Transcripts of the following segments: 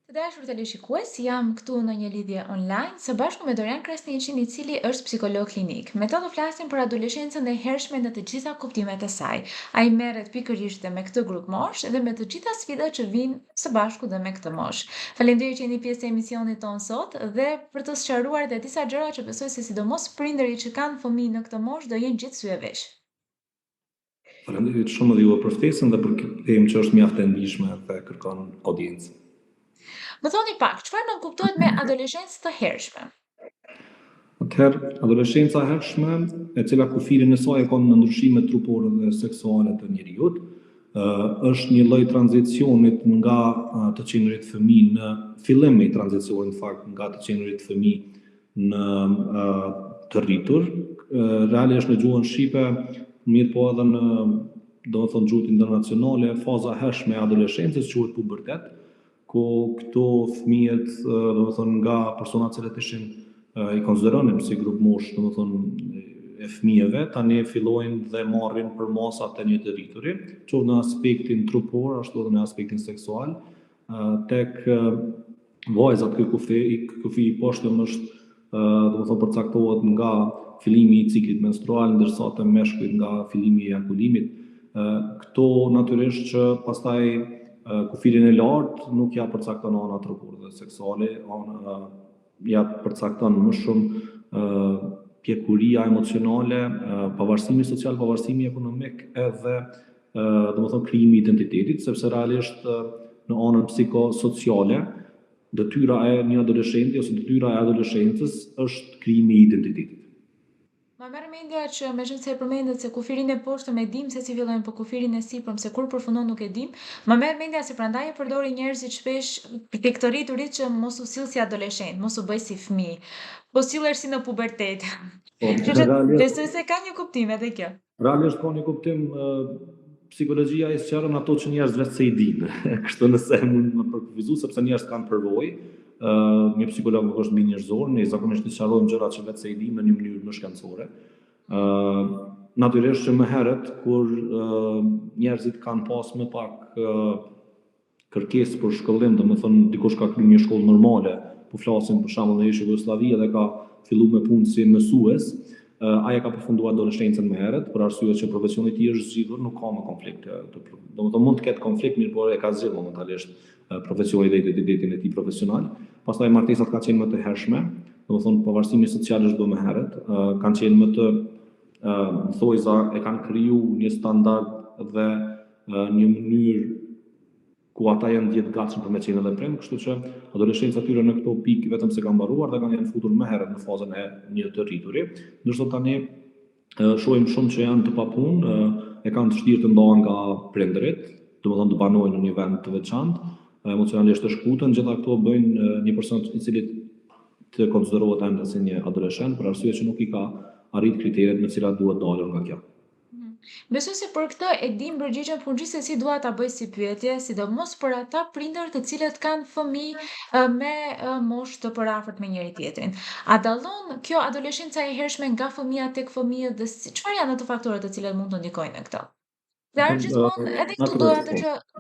Të dashur teleshikues, jam këtu në një lidhje online së bashku me Dorian Krasniqin, i cili është psikolog klinik. Me to do flasim për adoleshencën e hershme në të gjitha kuptimet e saj. Ai merret pikërisht dhe me këtë grup moshë dhe me të gjitha sfidat që vijnë së bashku dhe me këtë moshë. Faleminderit që jeni pjesë e emisionit ton sot dhe për të sqaruar dhe disa gjëra që besoj se sidomos prindërit që kanë fëmijë në këtë moshë do jenë gjithë sy e vesh. Faleminderit shumë edhe juve për ftesën dhe për këtë temë që është mjaft e ndihshme dhe kërkon audiencë. Më thoni pak, çfarë nënkuptohet kuptohet me adoleshencë të hershme? Atëherë, adoleshenca e hershme, e cila kufirin e saj e ka në ndryshime trupore dhe seksuale të njerëzit, është një lloj tranzicionit nga të qenurit fëmijë në fillim i tranzicionit në fakt nga të qenurit fëmijë në të rritur. Realisht në gjuhën shqipe, mirë po edhe në gjuhën internacionale, faza e hershme e adoleshencës quhet pubertet, ku këto fëmijët, nga persona që ishin i konsideronim si grup moshë, e fëmijëve, tani fillojnë dhe marrin për masat e një të rrituri, qoftë në aspektin trupor, ashtu edhe në aspektin seksual, tek vajzat kufi i poshtëm është përcaktohet nga fillimi i ciklit menstrual, ndërsa te meshkujt nga fillimi i ejakulimit. Këto natyrisht që pastaj kufirin e lartë nuk ja përcakton ana trupore dhe seksuale, ja përcakton më shumë pjekuria emocionale, pavarësimi social, pavarësimi ekonomik edhe krijimi i identitetit, sepse realisht në anën psikosociale, detyra e një adoleshenti ose detyra e adoleshencës është krijimi i identitetit. Ma merr mendja që meqense e përmendet se kufirin e poshtëm e dim se si fillojnë, po kufirin e sipërm se kur përfundon nuk e dim. Ma merr mendja se prandaj e përdorin njerëzit shpesh tek të rriturit që mos u sill si adoleshent, mos u bëj si fëmijë, po sillesh si në pubertet. Besoj se ka një kuptim edhe kjo. Realisht ka një kuptim, psikologjia e sqaron ato që njerëzit vetë se i dinë. Kështu nëse mund të përkufizu, sepse njerëzit kanë përvojë. Një psikolog nuk është mbi njerëzor, ne zakonisht i sqarojmë gjërat që vetë se i dimë në një mënyrë më shkencore. Natyrisht që më herët kur njerëzit kanë pas më pak kërkesë për shkollim, domethënë dikush ka kryer një shkollë normale, po flasim për shembull në Jugosllavia dhe ka filluar me punë si mësues, ai ka përfunduar adoleshencën më herët, për arsye që profesioni i tij është zgjidhur, nuk ka më konflikt. Domethënë mund të ketë konflikt, mirë por e ka zgjidhur momentalisht profesionin dhe identitetin e tij profesional. Pastaj martesat kanë qenë më të hershme, domethënë pavarësimi social është bërë më herët, kanë qenë më të thojza, e kanë kriju një standard dhe një mënyrë ku ata janë gjithë gatshëm për me qenë edhe prind, kështu që adoleshenca tyre në këto pikë vetëm se kanë mbaruar dhe kanë futur më herët në fazën e një të rrituri, ndërsa tani shohim shumë që janë të papunë, e kanë të vështirë të ndahen nga prindërit, domethënë të banojnë në një vend të veçantë, emocionalisht të shkutën, gjitha këto bëjnë një person i cili të konsiderohet ende si një adoleshent, për arsye që nuk i ka arrit kriteret në cilat duhet dalën nga kjo. Besoj se për këtë e dim përgjigjen, por gjithsesi dua ta bëj si pyetje, sidomos për ata prindër të cilët kanë fëmijë me moshë të përafërt me njëri tjetrin. A dallon kjo adoleshenca e hershme nga fëmia tek fëmijët dhe çfarë janë ato faktorët të cilët mund të ndikojnë në këtë? Dhe gjithmonë edhe këtu do atë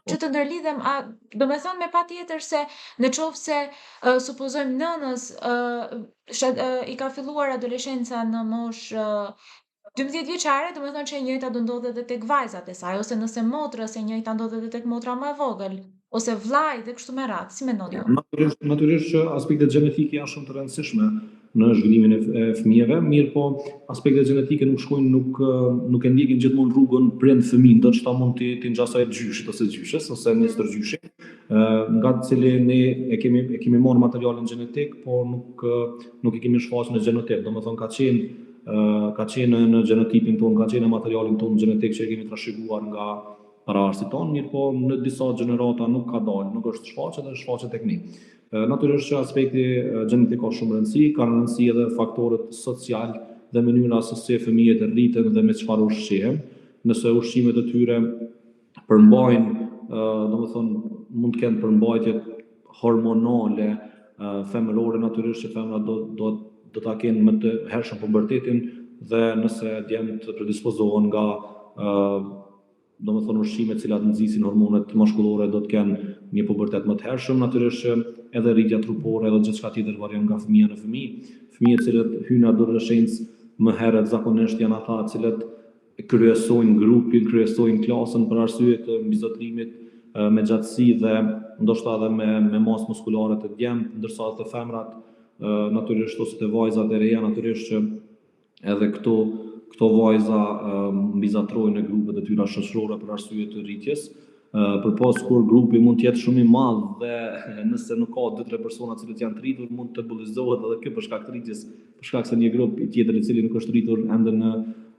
që të ndërlidhem, do me thonë me patjetër se në qoftë se supozojmë nënës i ka filluar adoleshenca në moshë 12 vjeçare, do me thonë që e njëjta do ndodhet edhe tek vajzat e saj, ose nëse motrës e njëjta ndodhet edhe tek motra më e vogël, ose vllai dhe kështu me radhë. Si mendoni ju? Natyrisht që aspektet gjenetike janë shumë të rëndësishme në zhvillimin e fëmijëve, mirë po aspektet gjenetike nuk shkojnë, nuk e ndjekin gjithmonë rrugën prind-fëmijë, ndoshta mund t'i ngjasojë gjyshit ose gjyshes ose një stërgjyshi, nga të cilin ne e kemi marrë materialin gjenetik, por nuk e kemi shfaqur në gjenotip, domethënë ka qenë në gjenotipin tonë, ka qenë në materialin tonë gjenetik që e kemi trashëguar nga paravarësit tonë, mirë po në disa gjenerata nuk ka dalë, nuk është shfaqet dhe shfaqet tek ne. Natyrisht që aspekti gjenetik ka shumë rëndësi, ka rëndësi edhe faktorët social dhe mënyra se si fëmijët rriten dhe me çfarë ushqihen. Nëse ushqimet e tyre përmbajnë, domethënë mund të kenë përmbajtje hormonale, femërore, natyrisht që femra do ta kenë më të hershëm pubertetin dhe nëse djemtë predispozohen nga domethënë ushqime të cilat nxisin hormonet mashkullore, do të kenë një pubertet më të hershëm, natyrisht që edhe rritja trupore edhe gjithçka tjetër varion nga fëmia në fëmijë. Fëmijët cilët hyjnë në adoleshencë më herët zakonisht janë ata cilët kryesojnë grupin, kryesojnë klasën për arsye të mbizotrimit me gjatësi dhe ndoshta edhe me masë muskulare të djemtë, ndërsa të femrat natyrisht ose të vajzat e reja natyrisht që edhe këto vajza mbizatrojnë në grupet e tyra shoqërore për arsye të rritjes. Përpos kur grupi mund të jetë shumë i madh dhe nëse nuk ka 2-3 persona që janë të rritur, mund të bullizohet edhe kjo për shkak të rritjes, për shkak se një grup i tjetër i cili nuk është rritur ende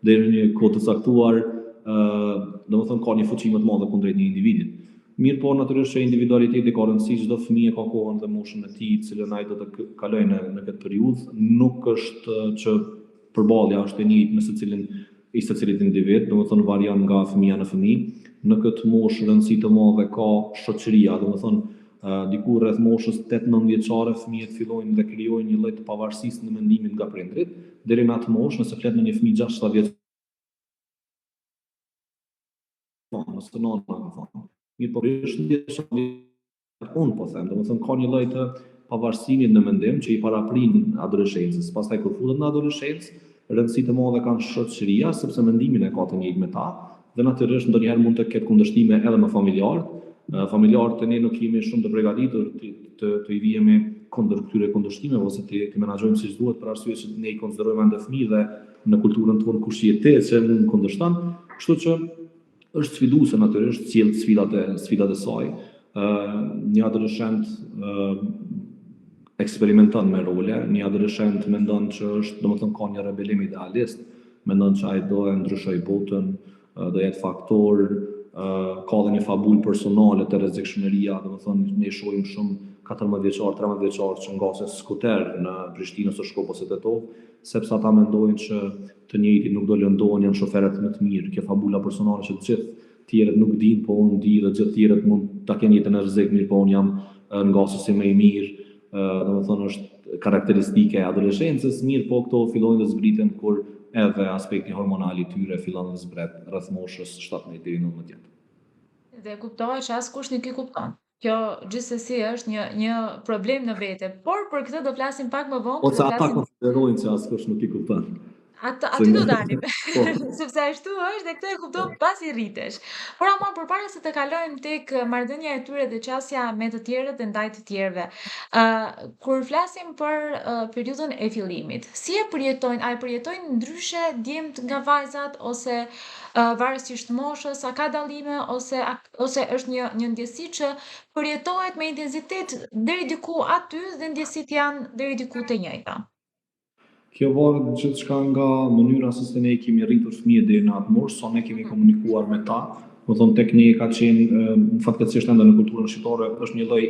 deri në një kohë të caktuar, domethënë ka një fuqi më të madhe kundrejt një individi. Mirë po, natyrisht që individualiteti ka rëndësi, çdo fëmijë ka kohën dhe moshën e tij, cilën ai do të kalojë në këtë periudhë, nuk është që përballja është e njëjtë me secilit individ, domethënë varion nga fëmia në fëmijë. Në këtë moshë rëndësi të madhe ka shoqëria, domethënë diku rreth moshës 8-9 vjeçare fëmijët fillojnë dhe krijojnë një lloj të pavarësisë në mendimin nga prindrit, deri në atë moshë, nëse flet në një fëmijë 6-7 vjeç, nëse nona ka thonë. Mirë po unë po them, domethënë ka një lloj të pavarësimit në mendim që i paraprin adoleshencës. Pastaj kur futet në adoleshencë, rëndësi të madhe kanë shoqëria, sepse mendimin e ka të njëjtë me ta, dhe natyrisht ndonjëherë mund të ketë kundërshtime edhe me familjarët. Familjarët e ne nuk jemi shumë të përgatitur të i vijemi kundër këtyre kundërshtimeve ose të menaxhojmë siç duhet për arsye që ne i konsiderojmë ende fëmijë dhe në kulturën tonë kush jetë që nuk kundërshton, kështu që është sfiduese natyrisht sjell sfidat e saj. Një adoleshent eksperimenton me role, një adoleshent mendon që është, domethënë ka një rebelim idealist, mendon që ai do e ndryshoj botën, do jetë faktor, ka dhe një fabul personale të rrezikshmëria, domethënë ne shohim shumë 14 vjeçar, 13 vjeçar që ngasen skuter në Prishtinë ose Shkup ose Tetov, sepse ata mendojnë që të njëjtit nuk do lëndohen, janë shoferët më të mirë. Kjo fabula personale që të gjithë tjerët nuk dinë, po unë di dhe gjithë tjerët mund ta kenë jetën e rrezik, mirë po unë jam ngasësi më i mirë, domethënë është karakteristike e adoleshencës, mirë po këto fillojnë të zbriten kur edhe aspekti hormonal i tyre fillon të zbret rreth moshës 17 deri në 19 vjet. Dhe kuptohet që askush nuk i kupton. Kjo gjithsesi është një problem në vete, por për këtë do flasim pak më vonë, kur Ose do ata flasim konsiderojnë që askush nuk i kupton. aty do dalim, Po. sepse ashtu është dhe këtë e kupton pasi rritesh. Por ama përpara se të kalojmë tek marrëdhënia e tyre dhe qasja me të tjerët dhe ndaj të tjerëve, kur flasim për periudhën e fillimit, si e përjetojnë, a e përjetojnë ndryshe djemt nga vajzat ose varësisht moshës, a ka dallime ose është një ndjesi që përjetohet me intensitet deri diku aty dhe ndjesitë janë deri diku të njëjta. Kjo varet gjithçka nga mënyra se ne kemi rritur fëmijët deri në atë moshë, sa ne kemi komunikuar me ta. Do thonë tek ne ka qenë fatkeqësisht ende në kulturën shqiptare është një lloj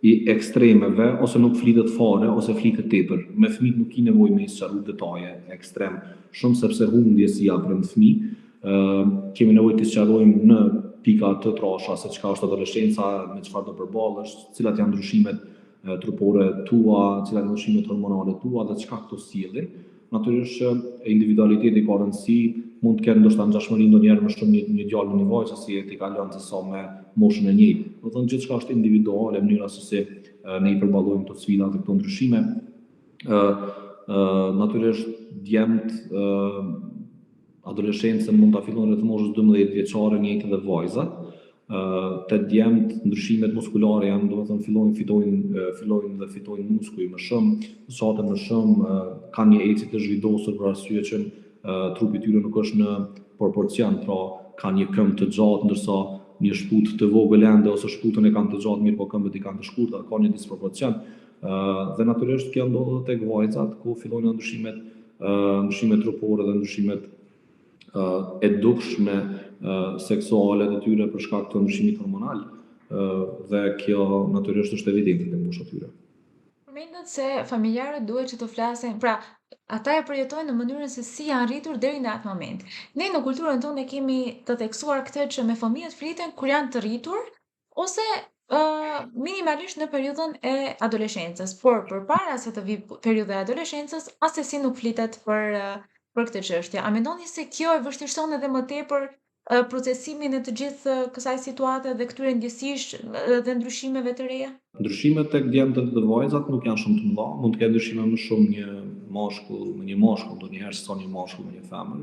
i ekstremeve ose nuk flitet fare ose flitet tepër. Me fëmijët nuk ka nevojë me sqaru detaje ekstrem, shumë sepse humb ndjesia brenda fëmijë. Kemi nevojë të sqarojmë në pika të trasha se çka është adoleshenca, me çfarë do përballesh, cilat janë ndryshimet trupore tua, cilat janë ndryshimet hormonale tua dhe çka këto sjellin. Natyrisht që individualiteti ka rëndësi, mund të ketë ndoshta ngjashmëri ndonjëherë më shumë një djalë me një vajzë si ti ka lënë se sa me moshën e njëjtë. Do të thonë gjithçka është individuale, mënyra se si ne i përballojmë këto sfida dhe këto ndryshime. Natyrisht djemt adoleshencën mund ta fillojnë rreth moshës 12 vjeçare, njëjtë edhe vajzat. Të djemt ndryshimet muskulare janë, domethënë fillojnë dhe fitojnë muskuj më shumë, çatën më shumë, kanë një eci të zhvidosur për arsye që trupi i tyre nuk është në proporcion, pra kanë një këmbë të gjatë ndërsa një shputë të vogël ende ose shputën e kanë të gjatë mirë po këmbët i kanë të shkurtë, ka një disproporcion. Dhe natyrisht kjo ndodhet edhe tek vajzat ku fillojnë ndryshimet trupore dhe ndryshimet e dukshme seksuale të tyre për shkak të ndryshimit hormonal dhe kjo natyrisht është evidente tek moshat tyre. Përmendet se familjarët duhet që të flasin, pra ata e përjetojnë në mënyrën se si janë rritur deri në atë moment. Ne në kulturën tonë kemi të theksuar këtë që me fëmijët fliten kur janë të rritur ose minimalisht në periudhën e adoleshencës, por përpara se të vijë periudha e adoleshencës, asesi nuk flitet për këtë çështje. A mendoni se kjo e vështirëson edhe më tepër procesimin e të gjithë kësaj situate dhe këtyre ndjesish dhe ndryshimeve të reja? Ndryshimet tek djemtë dhe vajzat nuk janë shumë të mëdha, mund të ketë ndryshime më shumë një mashkull ndonjëherë se sa një mashkull me një femër,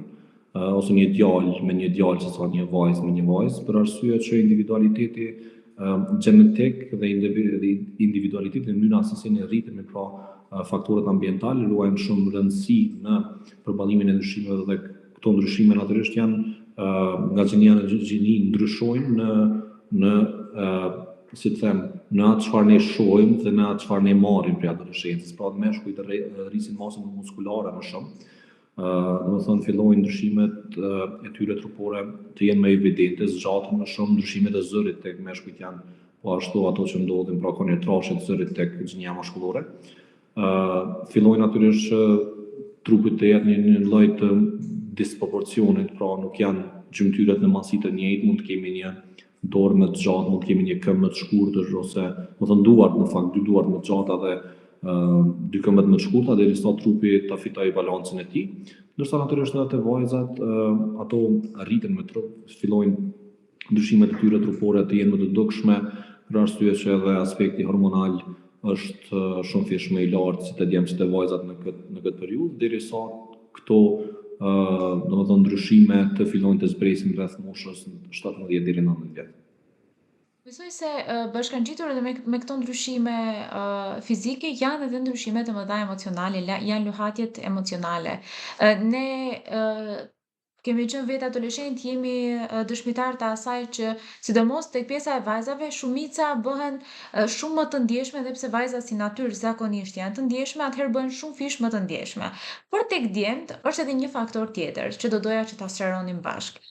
ose një djalë me një djalë se sa një vajzë me një vajzë, për arsye që individualiteti gjenetik dhe individualiteti në mënyrën se si ne rritemi pra faktorët ambiental luajnë shumë rëndësi në përballimin e ndryshimeve dhe këto ndryshime natyrisht janë nga gjenia në gjeni ndryshojnë në si të them, në atë çfarë ne shohim dhe në atë çfarë ne marrim prej adoleshencës. Pra meshkujt rrisin masën muskulare më shumë. Domethënë fillojnë ndryshimet e tyre trupore të jenë më evidente, zgjaten më shumë, ndryshimet e zërit tek meshkujt janë po ashtu ato që ndodhin pra kanë trashë të zërit tek gjenia mashkullore. Fillojnë natyrisht trupit të jetë një lloj të disproporcionit, pra nuk janë gjymtyrat në masi të njëjtë, mund të kemi një dorë më të gjatë, mund të kemi një këmbë më të shkurtër ose, do të thënë duart në fakt, dy duart më të gjata dhe dy këmbët më të shkurta derisa trupi ta fitojë balancin e tij. Ndërsa natyrisht edhe te vajzat ato rriten me trup, fillojnë ndryshimet e tyre trupore të jenë më të dukshme, për arsye që edhe aspekti hormonal është shumë thjesht më i lartë si te djemtë e vajzat në këtë periudhë, derisa këto domethënë ndryshime të fillojnë të zbresin rreth moshës 17 deri në 19 vjet. Besoj se bashkangjitur edhe me këto ndryshime fizike janë edhe ndryshime të mëdha emocionale, janë luhatjet emocionale. Ne kemi qenë vetë adoleshent, jemi dëshmitar të asaj që sidomos tek pjesa e vajzave shumica bëhen shumë më të ndjeshme dhe pse vajzat si natyrë zakonisht janë të ndjeshme, atëherë bëhen shumë fish më të ndjeshme. Por tek djemt është edhe një faktor tjetër që do doja që ta sqaronim bashkë.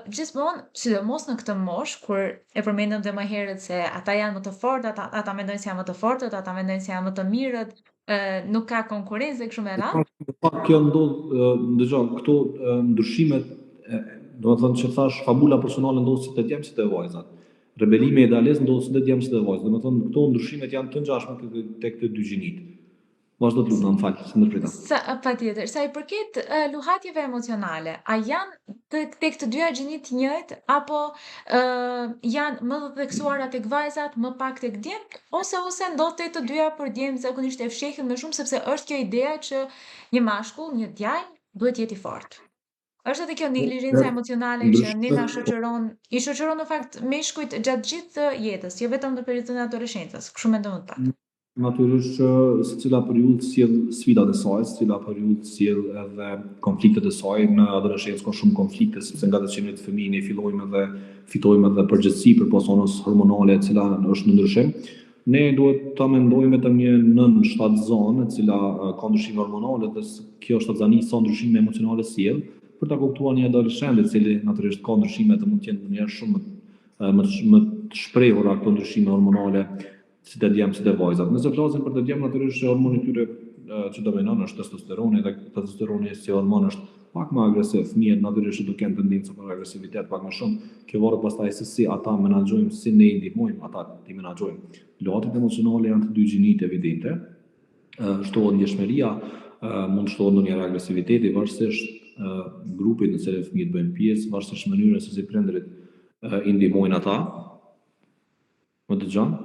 Gjithmonë, sidomos në këtë moshë, kur e përmendëm dhe më herët se ata janë më të fortë, ata mendojnë se janë më të fortët, ata mendojnë se janë më të mirët, nuk ka konkurrencë dhe kështu me radhë. Në fakt kjo ndëgjoj, këto ndryshimet, domethënë që thash fabula personale ndodh si te djemtë si te vajzat. Rebelimi i idealist ndodh si te djemtë si te vajzat. Domethënë këto ndryshimet janë të ngjashme tek të dy gjinit. Vazhdo të lutem, fal, se ndërprita. Patjetër, sa i përket luhatjeve emocionale, a janë tek të dyja gjinit të njëjtë apo janë më të theksuara tek vajzat, më pak tek djemt, ose ndodh tek të dyja, por djemt zakonisht e fshehin më shumë sepse është kjo ideja që një mashkull, një djalë duhet jetë i fortë. Është edhe kjo neglizhenca emocionale që ne na shoqëron, i shoqëron në fakt meshkujt gjatë gjithë jetës, jo vetëm në periudhën e adoleshencës. Kështu mendon më pak. Natyrisht që secila periudhë sjell sfidat e saj, secila periudhë sjell edhe konfliktet e saj. Në adoleshencë ka shumë konflikte, sepse nga të qenit fëmijë ne fitojmë edhe përgjegjësi për personos hormonale e cila është në ndryshim. Ne duhet ta mendojmë vetëm një nën shtatzan e cila ka ndryshime hormonale dhe kjo shtatzani sa ndryshime emocionale sjell, për ta kuptuar një adoleshent i cili natyrisht ka ndryshime të mund të jenë ndonjëherë shumë më të shprehura këto ndryshime hormonale si të djemë, si të vajzat. Nëse flasim për të djemë, natyrisht që hormoni tyre që dominon është testosteroni, dhe testosteroni si hormon është pak më agresiv. Fëmijët natyrisht që do kenë tendencë për agresivitet pak më shumë. Kjo varet pastaj se si ata menaxhojmë, si ne i ndihmojmë ata ti menaxhojmë. Luhatjet emocionale janë të dy gjinit evidente. Shtohet ndjeshmëria, mund shtohet ndonjëherë agresiviteti, varësisht grupit në cilin fëmijët bëjnë pjesë, varësisht mënyrës se si prindërit i ndihmojnë ata. Më dëgjon?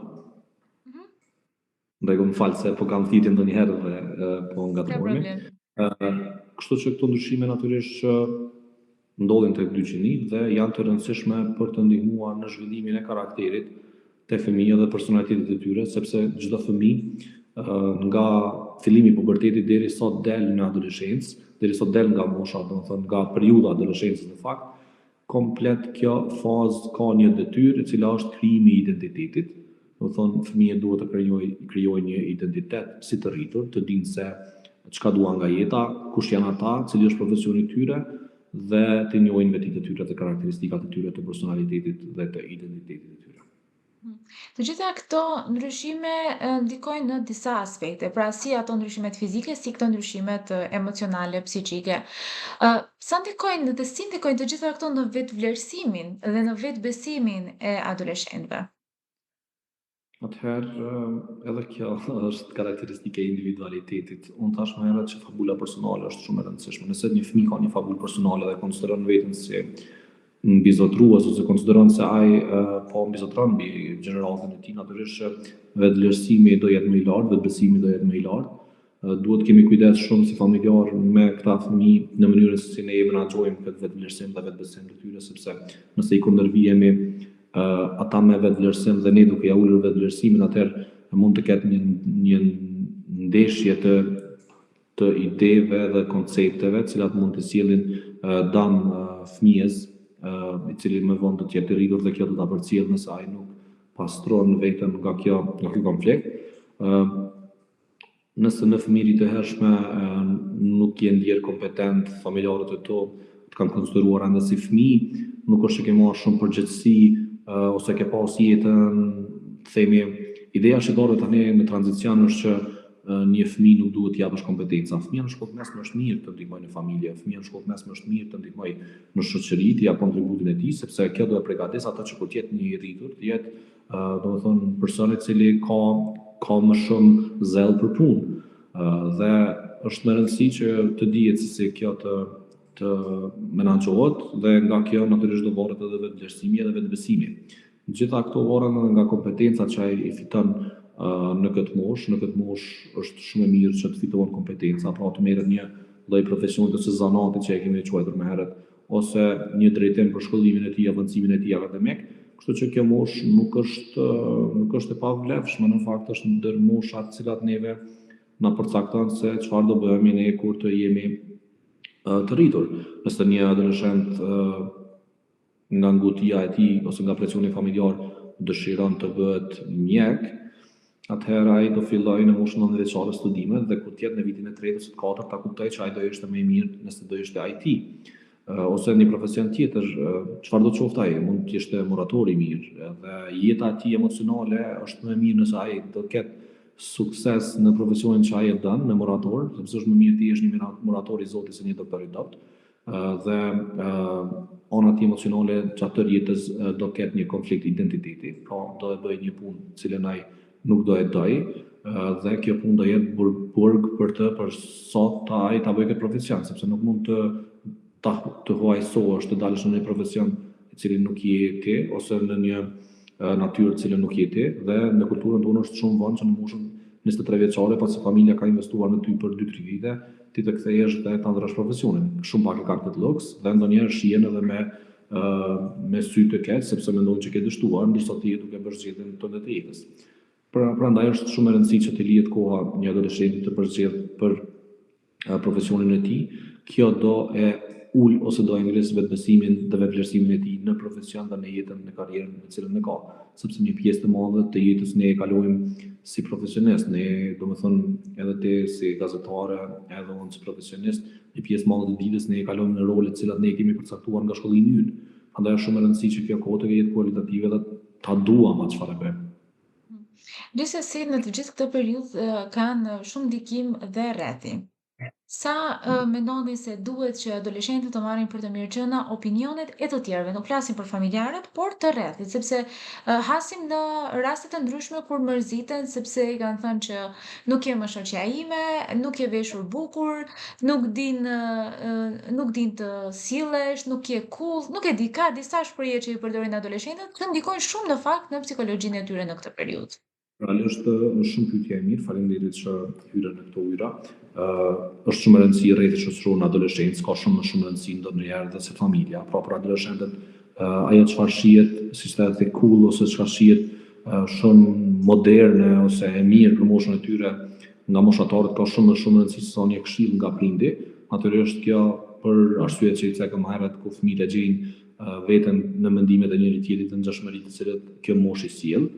Ndaj më falë se po kam thitje ndonjëherë dhe po ngatrohemi. Kështu që këto ndryshime natyrisht që ndodhin tek dy gjinit dhe janë të rëndësishme për të ndihmuar në zhvillimin e karakterit të fëmijëve dhe personalitetit të tyre, sepse çdo fëmijë nga fillimi i pubertetit derisa del në adoleshencë, derisa del nga mosha, domethënë nga periudha e adoleshencës në fakt, komplet kjo fazë ka një detyrë e cila është krijimi i identitetit. Do thonë fëmijët duhet të krijojnë një identitet si të rritur, të dinë se çka duan nga jeta, kush janë ata, cili është profesioni i tyre dhe të njohin vetitë e tyre, të karakteristikat e tyre, të personalitetit dhe të identitetit e tyre. Të gjitha këto ndryshime ndikojnë në disa aspekte, pra si ato ndryshimet fizike, si këto ndryshimet emocionale, psiqike. Sa ndikojnë dhe si ndikojnë të gjitha këto në vetvlerësimin dhe në vetbesimin e adoleshentëve? Atëherë, edhe kjo është karakteristike e individualitetit. Unë thash më herët që fabula personale është shumë e rëndësishme. Nëse një fëmijë ka një fabulë personale dhe konsideron veten si mbizotrues ose konsideron se ai po mbizotron mbi gjeneratën e tij, natyrisht që vetëvlerësimi do jetë më i lartë, vetëbesimi do jetë më i lartë. Duhet kemi kujdes shumë si familjar me këta fëmijë në mënyrën se si ne i menaxhojmë këtë vetëvlerësim dhe vetëbesim të tyre, sepse nëse i kundërvijemi ata me vetëvlerësim dhe ne duke ja ulur vetëvlerësimin, atëherë mund të ketë një ndeshje të ideve dhe koncepteve, të cilat mund të sjellin dëm fëmijës, i cili më vonë do të jetë i rritur dhe kjo do ta përcjellë nëse ai nuk pastron veten nga ky konflikt. Nëse në fëmijëri të hershme nuk je ndjer kompetent, familjarët e tu të kanë konsideruar ende si fëmijë, nuk është që ke marrë shumë përgjegjësi ose ke pas jetën, themi, ideja shqiptare tani në tranzicion është që një fëmijë nuk duhet t'i japësh kompetenca. Fëmia në shkollë mesme është mirë të ndihmojë në familje, fëmia në shkollë mesme është mirë të ndihmojë në shoqëri, t'i jap kontributin e tij, sepse kjo do e përgatis atë që kur të jetë një i rritur, të jetë, domethënë, person i cili ka më shumë zell për punë. Dhe është me rëndësi që të dihet se si kjo të menaxhohet dhe nga kjo natyrisht do varet edhe vetëvlerësimi dhe vetëbesimi. Gjitha këto varen nga kompetencat që ai i fiton në këtë moshë është shumë e mirë që të fitohen kompetenca, pra të merret një lloj profesionit ose zanati që e kemi quajtur më herët, ose një drejtim për shkollimin e tij, avancimin e tij akademik, kështu që kjo moshë nuk është e pavlefshme, në fakt është ndër moshat të cilat neve na përcakton se çfarë do bëhemi ne kur të jemi të rritur. Nëse një adoleshent nga ngutia e tij ose nga presioni familjar dëshiron të bëhet mjek, atëherë ai do fillojë në moshën 9 vjeçare studimet dhe kur të jetë në vitin e 3 ose të 4 ta kuptojë që ai do ishte më i mirë nëse do ishte IT ose një profesion tjetër, çfarë do të qoftë ai, mund të ishte murator i mirë dhe jeta e tij emocionale është më e mirë nëse ai do të ketë sukses në profesionin që ai e don, në murator, sepse është më mirë ti jesh një murator i Zotit se një doktor i dopt. Dhe ana ti emocionale gjatë jetës do ketë një konflikt identiteti, pra do e bëj një punë cilën ai nuk do e doj, dhe kjo punë do jetë burg për sa ai ta bëjë këtë profesion, sepse nuk mund të huajsohesh të dalësh në një profesion i cili nuk je ti, ose në një natyrë cilën nuk je ti, dhe në kulturën tonë është shumë vonë që në moshën 23 vjeçare, pasi familja ka investuar në ty për 2-3 vite, ti të kthehesh dhe ta ndrosh profesionin. Shumë pak e kanë këtë luks dhe ndonjëherë shihen edhe me sy të keq, sepse mendojnë që ke dështuar, ndërsa ti je duke bërë zgjedhjen tënde të jetës. Prandaj është shumë e rëndësishme që të lihet koha një adoleshenti të përzgjedh për profesionin e tij. Kjo do e ul ose do e ngris vetbesimin dhe vetëvlerësimin e tij në profesion dhe në jetën, në karrierën në cilën e ka, sepse një pjesë të madhe të jetës ne e kalojmë si profesionist, ne domethënë edhe ti si gazetare, edhe unë si profesionist, një pjesë madhe të ditës ne e kalojmë në role të cilat ne kemi përcaktuar nga shkollimi ynë. Prandaj është shumë e rëndësishme që kjo kohë të jetë kualitative dhe ta duam atë çfarë bëjmë. Gjithsesi, në të gjithë këtë periudhë kanë shumë ndikim dhe rreti. Sa mendoni se duhet që adoleshentët të marrin për të mirëqëna opinionet e të tjerëve, nuk flasim për familjarët, por të rrethit, sepse hasim në raste të ndryshme kur mërziten sepse i kanë thënë që nuk je më shoqja ime, nuk je veshur bukur, nuk din të sillesh, nuk je cool, nuk e di, ka disa shprehje që i përdorin adoleshentët që ndikojnë shumë në fakt në psikologjinë e tyre në këtë periudhë. Realisht është shumë pyetje e mirë, faleminderit që hyre në këto ujëra. Është shumë e rëndësishme rreti shoqëror në adoleshencë, ka shumë rëndësi ndonjëherë edhe se familja. Pra për adoleshentët ajo çfarë shihet, siç thotë cool ose çfarë shihet shumë moderne ose e mirë për moshën e tyre nga moshatarët ka shumë rëndësi se sa një këshill nga prindi. Natyrisht kjo për arsyet që i cekëm herët ku fëmijët e gjejnë veten në mendimet e njëri tjetrit të ngjashmëritë të cilët kjo moshë i sjell.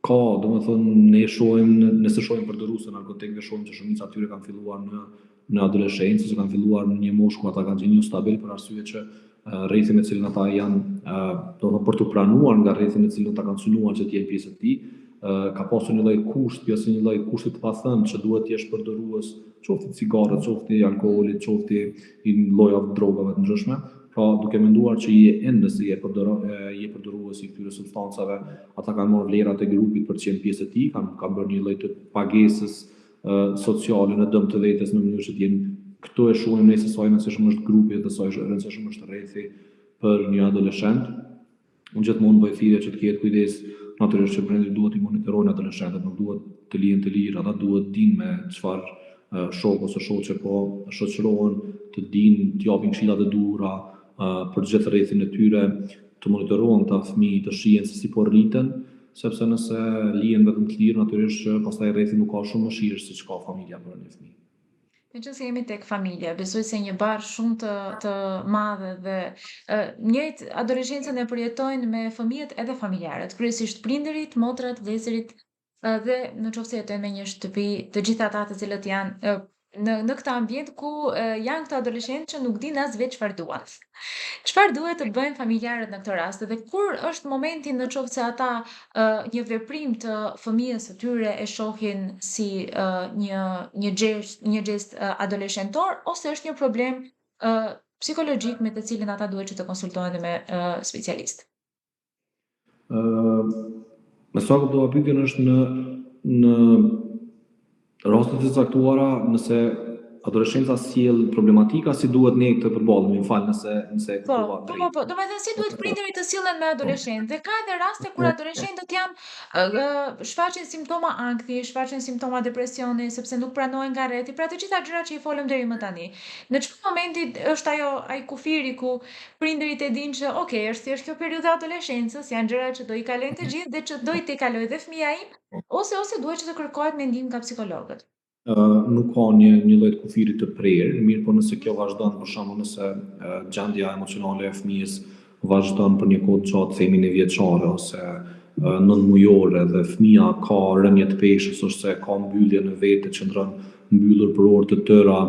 Ka, domethënë, ne shohim, nëse shohim përdoruse narkotikëve, shohim që shumica atyre kanë filluar në adoleshencë, ose kanë filluar në një moshë ku ata kanë qenë stabil për arsye që rrethi me cilin ata janë, domethënë për të pranuar nga rrethi me cilin ata kanë synuar që të jenë pjesë e tij, ka pasur një lloj kushti ose një lloj kushti të pathënë që duhet të jesh përdorues, qoftë cigaret, qoftë alkoolit, qoftë i lloja drogave të ndryshme. Pra, duke menduar që je ende se je përdorues i këtyre substancave, ata kanë marrë vlerat e grupit për të qenë pjesë e tij, kanë bërë një lloj të pagesës sociale në dëm të vetes në mënyrë që të jenë këtu e shohim ne se sa i rëndësishëm është grupi dhe sa i rëndësishëm është rrethi për një adoleshent. Unë gjithmonë bëj thirrje që të ketë kujdes, natyrisht që prindërit duhet i monitorojnë adoleshentët, nuk duhet të lihen të lirë, ata duhet dinë me çfarë shok ose shoqe po shoqërohen, të dinë të japin këshillat e duhura për gjithë rrethin e tyre, të monitorohen ta fëmijë, të shihen se si po rriten, sepse nëse lihen vetëm të lirë, natyrisht që pastaj rrethi nuk ka shumë mëshirë siç ka familja për një fëmijë. Meqense jemi tek familja, besoj se një barë shumë të madhe dhe njëjtë adoleshencën e përjetojnë me fëmijët edhe familjarët, kryesisht prindërit, motrat, vëllezërit dhe në qoftë se jetojnë me një shtëpi, të gjithë ata të cilët janë në këtë ambient ku janë këto adoleshentë që nuk dinë as vetë çfarë duan. Çfarë duhet të bëjnë familjarët në këtë rast dhe kur është momenti në qoftë se ata një veprim të fëmijës së tyre e shohin si një gest adoleshentor ose është një problem psikologjik me të cilin ata duhet që të konsultohen me specialist. Me sa kuptova pyetjen është në rastet e caktuara, nëse adoleshenca sjell problematika, si duhet ne të përballemi, nëse kuptova drejt. Po. Domethënë si duhet prindërit të sillen me adoleshentë? Dhe ka edhe raste kur adoleshentët janë shfaqin simptoma ankthi, shfaqin simptoma depresioni sepse nuk pranohen nga rreti, pra të gjitha gjërat që i folëm deri më tani. Në çfarë momenti është ai kufiri ku prindërit e dinë që okay, është thjesht kjo periudhë e adoleshencës, janë gjëra që do i kalojnë të gjithë dhe që do i kalojë dhe fëmia im, ose duhet që të kërkohet mendim nga psikologët. Nuk ka një lloj kufiri të prerë, mirë po nëse kjo vazhdon, për shembull nëse gjendja emocionale e fëmijës vazhdon për një kohë të gjatë, themi një vjeçare ose 9 mujore dhe fëmia ka rënje të peshës ose ka mbyllje në vete, qëndron mbyllur për orë të tëra,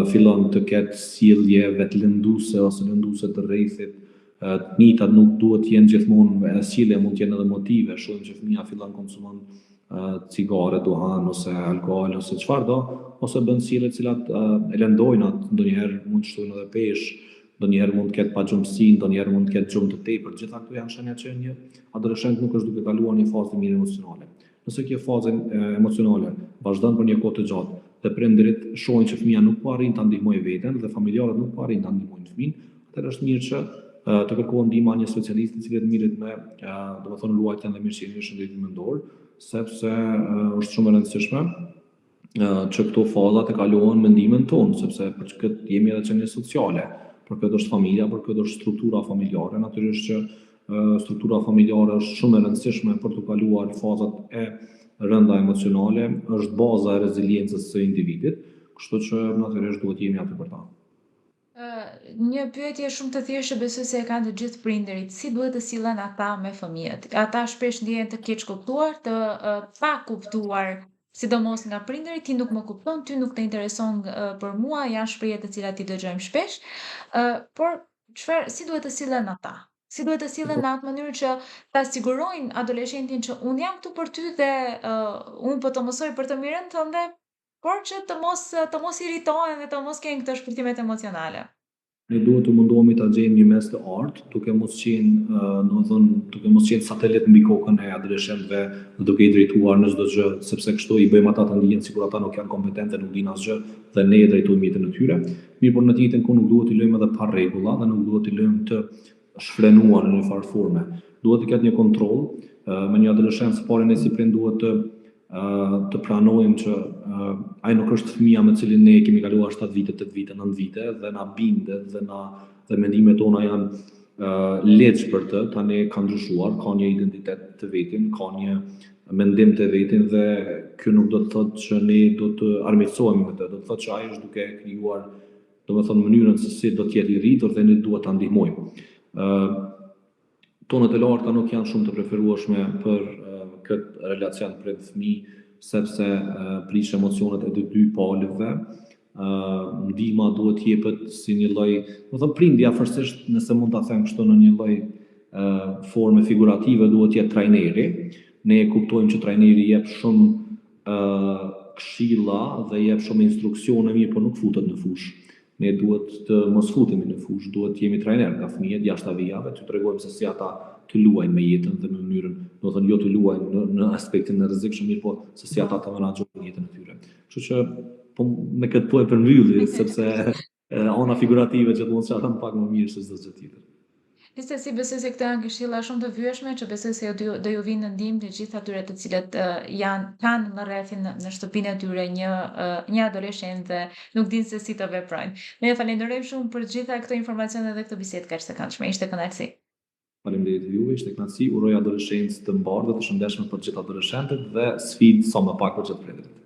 fillon të ketë sjellje vetlënduese ose lënduese të rrethit, të njëjtat nuk duhet të jenë gjithmonë, sjellja mund të jenë edhe motive, shohim që fëmia fillon konsumon cigare, duhan ose alkool ose çfarë do, ose bën sjellje të cilat e lëndojnë atë, ndonjëherë mund të shtojnë edhe peshë, ndonjëherë mund të ketë pagjumësi, ndonjëherë mund të ketë gjumë të tepërt. Gjitha këto janë shenja që një adoleshent nuk është duke kaluar një fazë të mirë emocionale. Nëse kjo fazë emocionale vazhdon për një kohë të gjatë dhe prindërit shohin që fëmia nuk po arrin ta ndihmojë veten dhe familjarët nuk po arrin ta ndihmojnë fëmin, atëherë është mirë që të kërkohen ndihma një specialisti i cili mirret me, domethënë luajtjen dhe mirësinë e shëndetit mendor, sepse është shumë e rëndësishme që këto fazat e kalohen mendimin tonë, sepse për këtë jemi edhe qenie sociale, për këtë është familja, për këtë është struktura familjare, natyrisht që struktura familjare është shumë e rëndësishme për të kaluar fazat e rënda emocionale, është baza e reziliencës së individit, kështu që natyrisht duhet jemi aty për ta. Një pyetje shumë të thjeshtë besoj se e kanë të gjithë prindërit, si duhet të sillen ata me fëmijët? Ata shpesh ndihen të keq kuptuar, të pa kuptuar, sidomos nga prindërit, ti nuk më kupton, ty nuk të intereson për mua, janë shprehje të cilat i dëgjojmë shpesh, por si duhet të sillen ata? Si duhet të sillen në atë mënyrë që ta sigurojnë adoleshentin që unë jam këtu për ty dhe unë po të mësoj për të mirën tënde, por që të mos irritohen dhe të mos kenë këto shpërtimet emocionale. Ne duhet të mundohemi ta gjejmë një mes të artë, duke mos qenë satelit mbi kokën e adoleshentëve dhe duke i drejtuar në çdo gjë, sepse kështu i bëjmë ata të ndihen sikur ata nuk janë kompetentë, nuk dinë asgjë dhe ne e drejtojmë jetën e tyre. Mirë, por në të njëjtën kohë nuk duhet t'i lëjmë edhe pa rregulla dhe nuk duhet t'i lëjmë të shfrenuar në një farë forme. Duhet të ketë një kontroll me një adoleshent, së pari ne si prind duhet të pranojmë që ai nuk është fëmia me cilin ne kemi kaluar 7 vite, 8 vite, 9 vite dhe na bindet dhe mendimet tona janë leç për të, tani ka ndryshuar, ka një identitet të vetin, ka një mendim të vetin dhe kjo nuk do të thotë që ne do të armiqësohemi me të, do të thotë që ai është duke krijuar, domethënë mënyrën se si do të jetë i rritur dhe ne duhet ta ndihmojmë. Tonët e larta nuk janë shumë të preferueshme për këtë relacion prind-fëmijë, sepse prish emocionet e të dy palëve. Ndihma duhet jepet si një lloj, domethënë prindi afërsisht, nëse mund ta them kështu, në një lloj forme figurative duhet të jetë trajneri. Ne e kuptojmë që trajneri jep shumë këshilla dhe jep shumë instruksione, mirë, por nuk futet në fushë. Ne duhet të mos futemi në fushë, duhet të jemi trajner nga fëmijët jashtë vijave, të tregojmë se si ata të luajnë me jetën dhe në mënyrën, domethënë jo të luajnë në aspektin e rrezikshëm, mirë, po se si ata të menaxhojnë jetën e tyre. Kështu që po me këtë po e përmbylli, sepse ona figurative që mund të them pak më mirë se çdo gjë tjetër. Gjithsesi besoj se këto janë këshilla shumë të vyeshme që besoj se do ju vinë në ndihmë të gjithë atyre të cilët kanë në rrethin në shtëpinë e tyre një adoleshent dhe nuk dinë se si të veprojnë. Ne ju falenderojmë shumë për të gjitha këto informacione dhe këtë bisedë kaq të këndshme. Ishte kënaqësi. Faleminderit juve, ishte kënaqësi. Uroj adoleshencë të mbarë dhe të shëndetshme për të gjithë adoleshentët dhe sfidë sa më pak për gjithë prindërit.